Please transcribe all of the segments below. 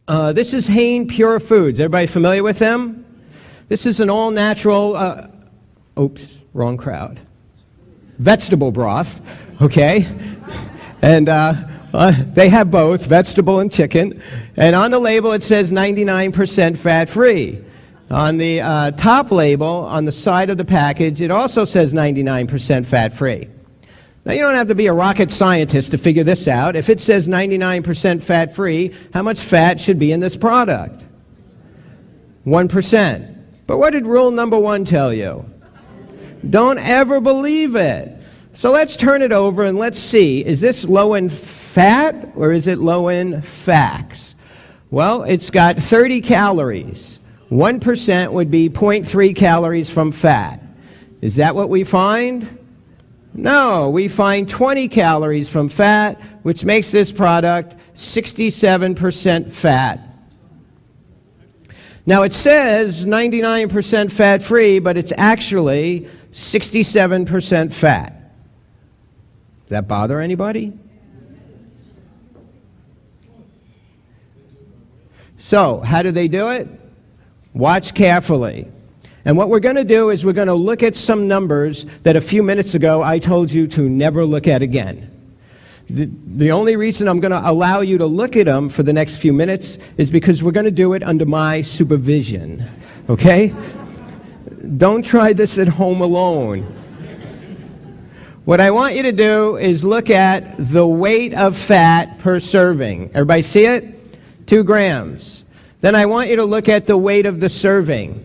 This is Hain Pure Foods. Everybody familiar with them? This is an all-natural, oops, wrong crowd. Vegetable broth, okay? And they have both, vegetable and chicken. And on the label it says 99% fat-free. On the top label, on the side of the package, it also says 99% fat-free. Now, you don't have to be a rocket scientist to figure this out. If it says 99% fat-free, how much fat should be in this product? 1%. But what did rule number 1 tell you? Don't ever believe it. So let's turn it over and let's see, is this low in fat or is it low in facts? Well, it's got 30 calories. 1% would be 0.3 calories from fat. Is that what we find? No, we find 20 calories from fat, which makes this product 67% fat. Now it says 99% fat-free, but it's actually 67% fat. Does that bother anybody? So, how do they do it? Watch carefully. And what we're going to do is we're going to look at some numbers that a few minutes ago I told you to never look at again. The only reason I'm going to allow you to look at them for the next few minutes is because we're going to do it under my supervision, okay? Don't try this at home alone. What I want you to do is look at the weight of fat per serving. Everybody see it? 2 grams. Then I want you to look at the weight of the serving.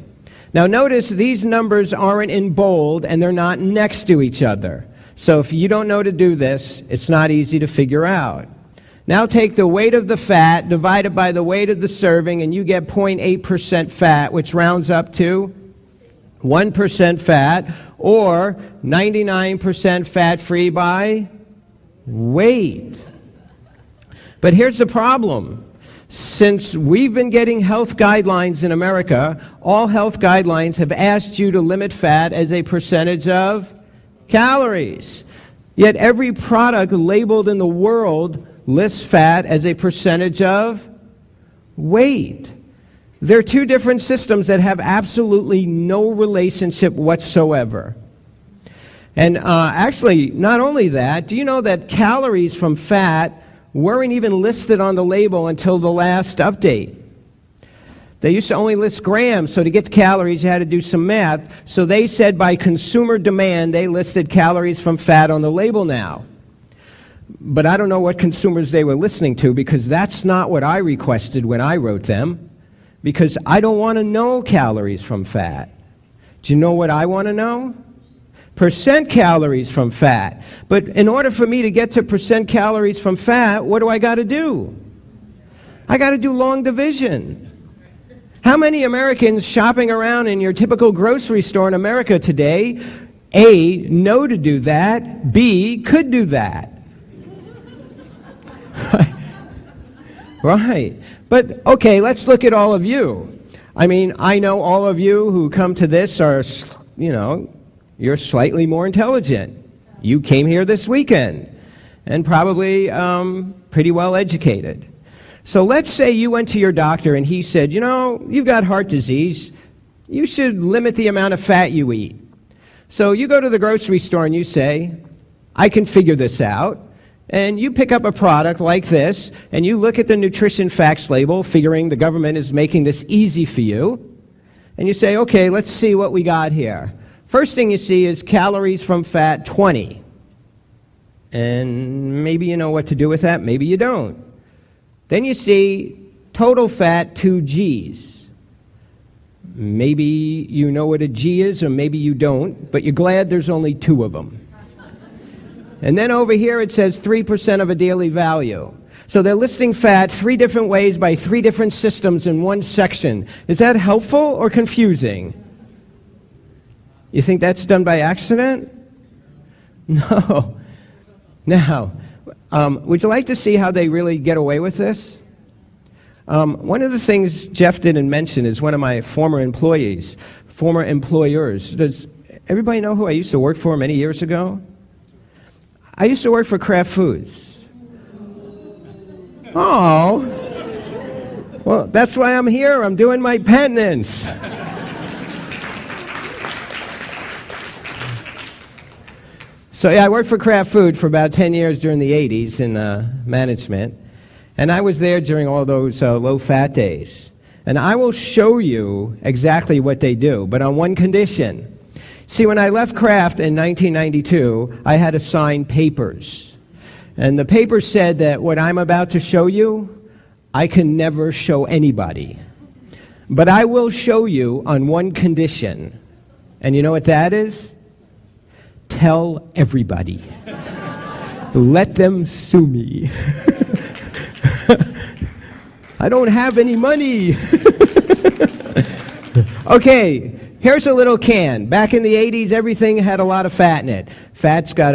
Now notice these numbers aren't in bold and they're not next to each other. So if you don't know to do this, it's not easy to figure out. Now take the weight of the fat divided by the weight of the serving and you get 0.8% fat, which rounds up to 1% fat, or 99% fat-free by weight. But here's the problem. Since we've been getting health guidelines in America, all health guidelines have asked you to limit fat as a percentage of calories. Yet every product labeled in the world lists fat as a percentage of weight. There are 2 different systems that have absolutely no relationship whatsoever. And actually, not only that, do you know that calories from fat weren't even listed on the label until the last update? They used to only list grams, so to get the calories you had to do some math. So they said by consumer demand they listed calories from fat on the label now. But I don't know what consumers they were listening to, because that's not what I requested when I wrote them, because I don't want to know calories from fat. Do you know what I want to know? Percent calories from fat. But in order for me to get to percent calories from fat, what do I got to do? I got to do long division. How many Americans shopping around in your typical grocery store in America today, A, know to do that, B, could do that? Right. But, okay, let's look at all of you. I mean, I know all of you who come to this are, you know, you're slightly more intelligent. You came here this weekend and probably pretty well educated. So let's say you went to your doctor and he said, you know, you've got heart disease. You should limit the amount of fat you eat. So you go to the grocery store and you say, I can figure this out. And you pick up a product like this and you look at the nutrition facts label, figuring the government is making this easy for you. And you say, okay, let's see what we got here. First thing you see is calories from fat 20. And maybe you know what to do with that, maybe you don't. Then you see total fat 2 Gs. Maybe you know what a G is or maybe you don't, but you're glad there's only 2 of them. And then over here it says 3% of a daily value. So they're listing fat 3 different ways by 3 different systems in one section. Is that helpful or confusing? You think that's done by accident? No. Now, would you like to see how they really get away with this? One of the things Jeff didn't mention is one of my former employers. Does everybody know who I used to work for many years ago? I used to work for Kraft Foods. Oh, Well, that's why I'm here. I'm doing my penance. So yeah, I worked for Kraft Food for about 10 years during the 80s in management. And I was there during all those low-fat days. And I will show you exactly what they do, but on one condition. See, when I left Kraft in 1992, I had to sign papers. And the papers said that what I'm about to show you, I can never show anybody. But I will show you on one condition. And you know what that is? Tell everybody. Let them sue me. I don't have any money. Okay, here's a little can. Back in the 80s, everything had a lot of fat in it. Fat's got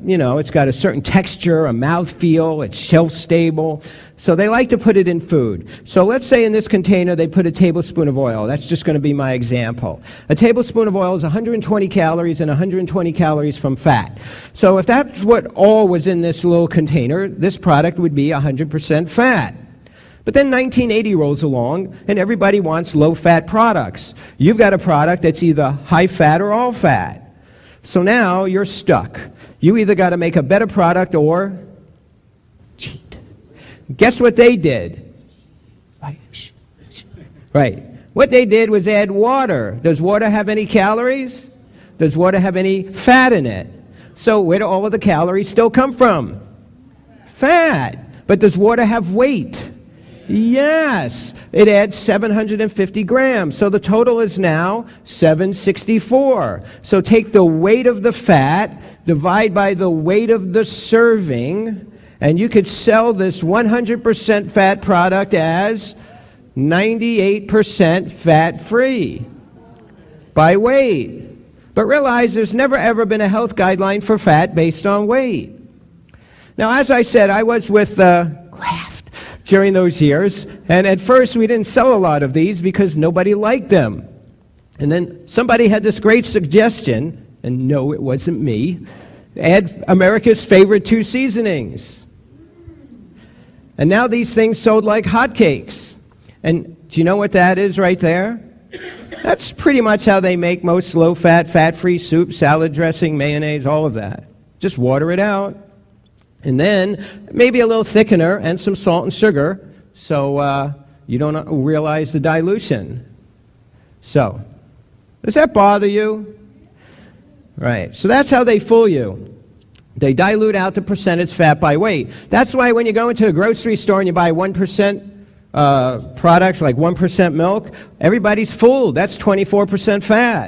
it's got a certain texture, a mouthfeel, it's shelf-stable. So they like to put it in food. So let's say in this container they put a tablespoon of oil. That's just going to be my example. A tablespoon of oil is 120 calories and 120 calories from fat. So if that's what all was in this little container, this product would be 100% fat. But then 1980 rolls along, and everybody wants low-fat products. You've got a product that's either high-fat or all-fat. So now you're stuck. You either got to make a better product or cheat. Guess what they did? Right. What they did was add water. Does water have any calories? Does water have any fat in it? So where do all of the calories still come from? Fat. But does water have weight? Yes, it adds 750 grams. So the total is now 764. So take the weight of the fat, divide by the weight of the serving, and you could sell this 100% fat product as 98% fat-free by weight. But realize there's never ever been a health guideline for fat based on weight. Now, as I said, I was with Kraft during those years, and at first we didn't sell a lot of these because nobody liked them. And then somebody had this great suggestion, and no, it wasn't me, add America's favorite 2 seasonings. And now these things sold like hotcakes. And do you know what that is right there? That's pretty much how they make most low-fat, fat-free soup, salad dressing, mayonnaise, all of that. Just water it out. And then maybe a little thickener and some salt and sugar so you don't realize the dilution. So, does that bother you? Right. So that's how they fool you. They dilute out the percentage fat by weight. That's why when you go into a grocery store and you buy 1% products like 1% milk, everybody's fooled. That's 24% fat.